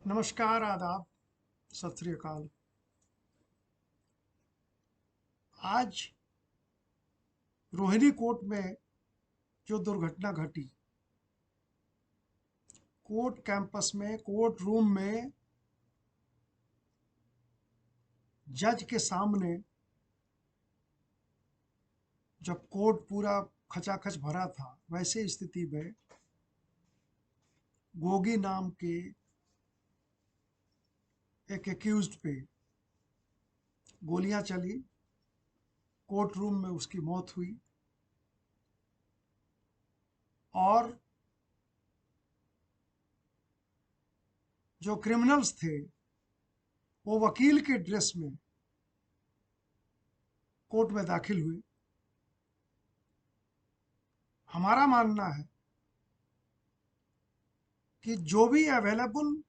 नमस्कार, आदाब, सत श्री अकाल। आज रोहिणी कोर्ट में जो दुर्घटना घटी, कोर्ट कैंपस में, कोर्ट रूम में, जज के सामने, जब कोर्ट पूरा खचाखच भरा था, वैसे स्थिति में गोगी नाम के एक एक्यूज्ड पे गोलियां चली, कोर्ट रूम में उसकी मौत हुई और जो क्रिमिनल्स थे वो वकील के ड्रेस में कोर्ट में दाखिल हुए। हमारा मानना है कि जो भी अवेलेबल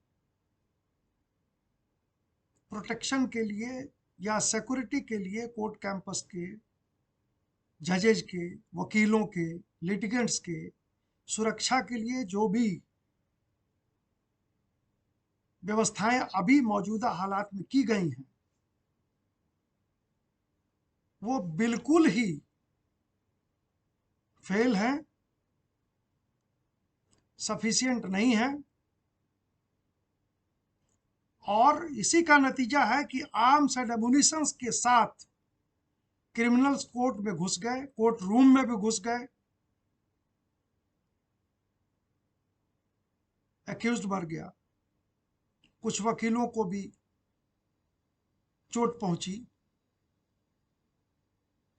प्रोटेक्शन के लिए या सिक्योरिटी के लिए कोर्ट कैंपस के जजेज के, वकीलों के, लिटिगेंट्स के सुरक्षा के लिए जो भी व्यवस्थाएं अभी मौजूदा हालात में की गई हैं, वो बिल्कुल ही फेल हैं, सफिशिएंट नहीं है। और इसी का नतीजा है कि आर्म्स एंड एमुनिशंस के साथ क्रिमिनल्स कोर्ट में घुस गए, कोर्ट रूम में भी घुस गए, एक्यूज्ड मर गया, कुछ वकीलों को भी चोट पहुंची।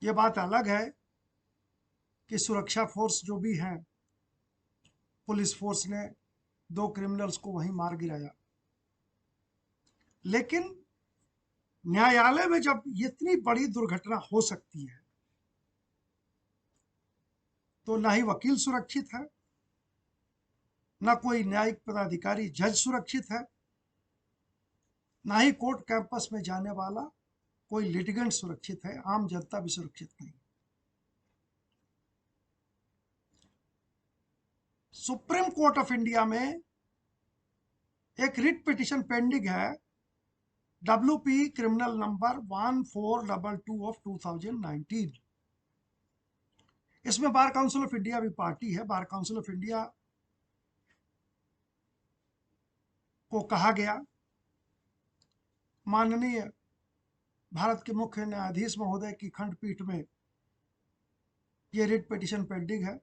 ये बात अलग है कि सुरक्षा फोर्स जो भी हैं, पुलिस फोर्स ने दो क्रिमिनल्स को वहीं मार गिराया। लेकिन न्यायालय में जब इतनी बड़ी दुर्घटना हो सकती है तो ना ही वकील सुरक्षित है, ना कोई न्यायिक पदाधिकारी जज सुरक्षित है, ना ही कोर्ट कैंपस में जाने वाला कोई लिटिगेंट सुरक्षित है, आम जनता भी सुरक्षित नहीं। सुप्रीम कोर्ट ऑफ इंडिया में एक रिट पिटिशन पेंडिंग है, WP क्रिमिनल नंबर 1422 ऑफ 2019। इसमें बार काउंसिल ऑफ इंडिया भी पार्टी है। बार काउंसिल ऑफ इंडिया को कहा गया, माननीय भारत के मुख्य न्यायाधीश महोदय की खंडपीठ में ये रिट पिटिशन पेंडिंग है।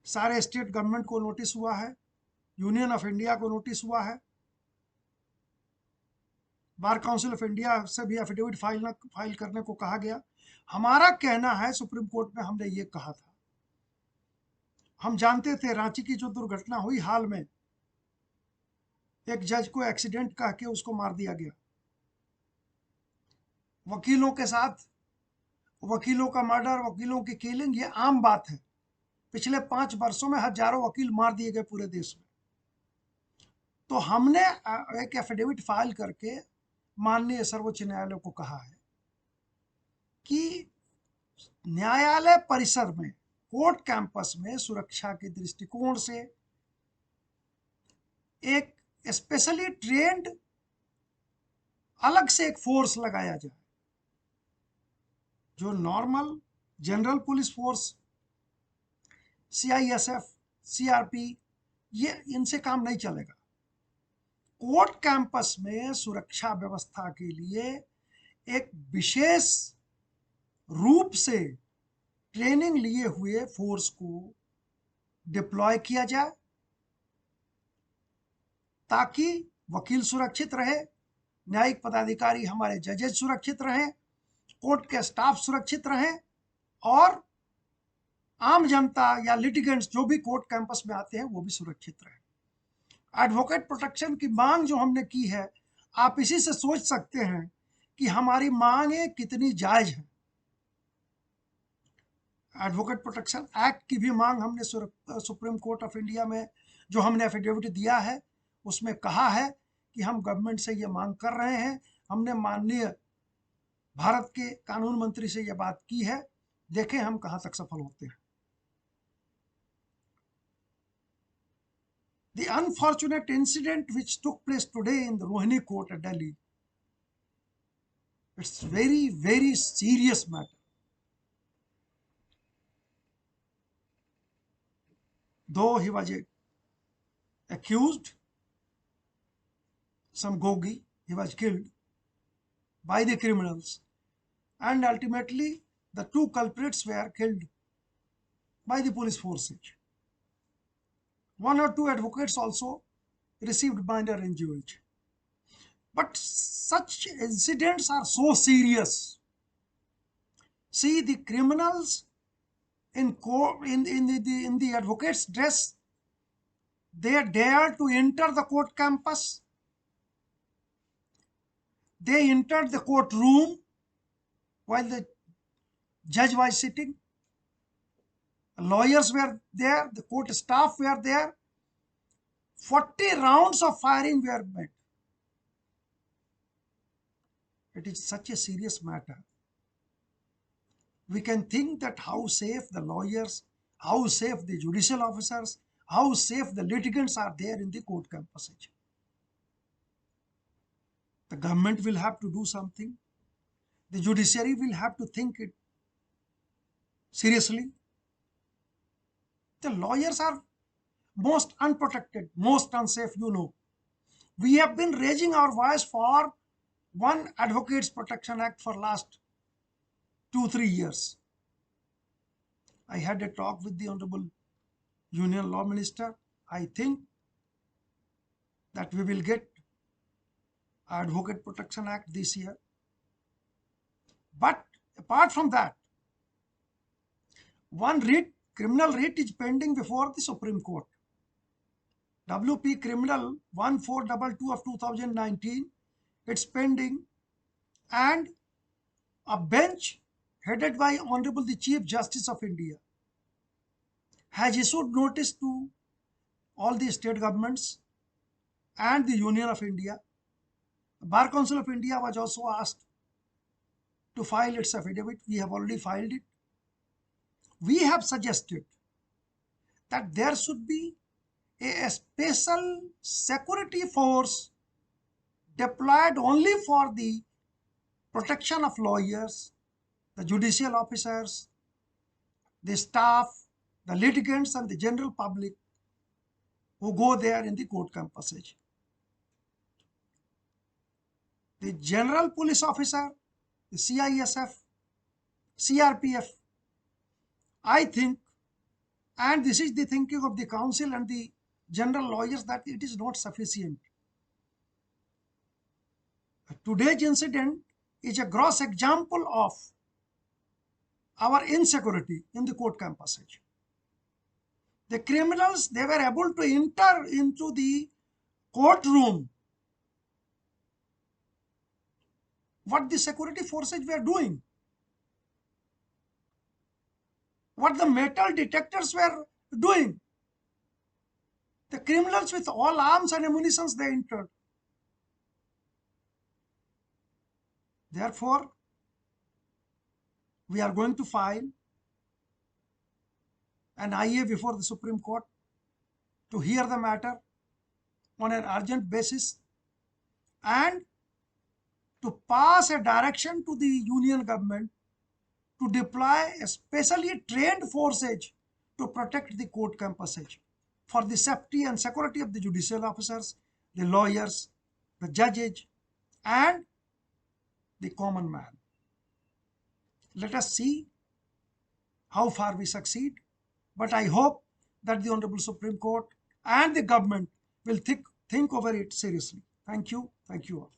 सारे स्टेट गवर्नमेंट को नोटिस हुआ है, यूनियन ऑफ इंडिया को नोटिस हुआ है, बार काउंसिल ऑफ इंडिया से भी एफिडेविट फाइल करने को कहा गया। हमारा कहना है, सुप्रीम कोर्ट में हमने ये कहा था, हम जानते थे रांची की जो दुर्घटना हुई हाल में, एक जज को एक्सीडेंट कह के उसको मार दिया गया। वकीलों के साथ वकीलों का मर्डर, वकीलों की किलिंग, ये आम बात है। पिछले 5 वर्षों में हजारों वकील मार दिए गए पूरे देश में। तो हमने एक एफिडेविट फाइल करके माननीय सर्वोच्च न्यायालय को कहा है कि न्यायालय परिसर में, कोर्ट कैंपस में सुरक्षा के दृष्टिकोण से एक स्पेशली ट्रेन्ड अलग से एक फोर्स लगाया जाए। जो normal general police force, CISF, CRP, ये इनसे काम नहीं चलेगा। कोर्ट कैंपस में सुरक्षा व्यवस्था के लिए एक विशेष रूप से ट्रेनिंग लिए हुए फोर्स को डिप्लॉय किया जाए, ताकि वकील सुरक्षित रहे, न्यायिक पदाधिकारी हमारे जजेज सुरक्षित रहें, कोर्ट के स्टाफ सुरक्षित रहें, और आम जनता या लिटिगेंट्स जो भी कोर्ट कैंपस में आते हैं वो भी सुरक्षित रहें। एडवोकेट प्रोटेक्शन की मांग जो हमने की है, आप इसी से सोच सकते हैं कि हमारी मांगें कितनी जायज हैं। एडवोकेट प्रोटेक्शन एक्ट की भी मांग हमने सुप्रीम कोर्ट ऑफ इंडिया में जो हमने एफिडेविट दिया है उसमें कहा है कि हम गवर्नमेंट से ये मांग कर रहे हैं। हमने माननीय भारत के कानून मंत्री से ये बात की है, देखें हम कहाँ तक सफल होते हैं। The unfortunate incident which took place today in the Rohini court at Delhi, it's very, very serious matter. Though he was accused, some Gogi, he was killed by the criminals, and ultimately the two culprits were killed by the police forces. One or two advocates also received minor injuries. But such incidents are so serious. See, the criminals in the advocate's dress, they dare to enter the court campus. They entered the courtroom while the judge was sitting. Lawyers were there, the court staff were there. 40 rounds of firing were made. It is such a serious matter. We can think that how safe the lawyers, how safe the judicial officers, how safe the litigants are there in the court campus. The government will have to do something. The judiciary will have to think it seriously. The lawyers are most unprotected, most unsafe, you know. We have been raising our voice for one Advocates Protection Act for last 2-3 years. I had a talk with the Honorable Union Law Minister. I think that we will get Advocate Protection Act this year. But apart from that, one criminal writ is pending before the Supreme Court. WP Criminal 1422 of 2019, it's pending, and a bench headed by Honorable the Chief Justice of India has issued notice to all the state governments and the Union of India. The Bar Council of India was also asked to file its affidavit. We have already filed it. We have suggested that there should be a special security force deployed only for the protection of lawyers, the judicial officers, the staff, the litigants, and the general public who go there in the court campuses. The general police officer, the CISF, CRPF, I think, and this is the thinking of the council and the general lawyers, that it is not sufficient. Today's incident is a gross example of our insecurity in the court campuses. The criminals, they were able to enter into the courtroom. What the security forces were doing, what the metal detectors were doing. The criminals with all arms and ammunition, they entered. Therefore, we are going to file an IA before the Supreme Court to hear the matter on an urgent basis and to pass a direction to the union government to deploy a specially trained forces to protect the court campuses for the safety and security of the judicial officers, the lawyers, the judges, and the common man. Let us see how far we succeed, but I hope that the Honorable Supreme Court and the government will think over it seriously. Thank you all.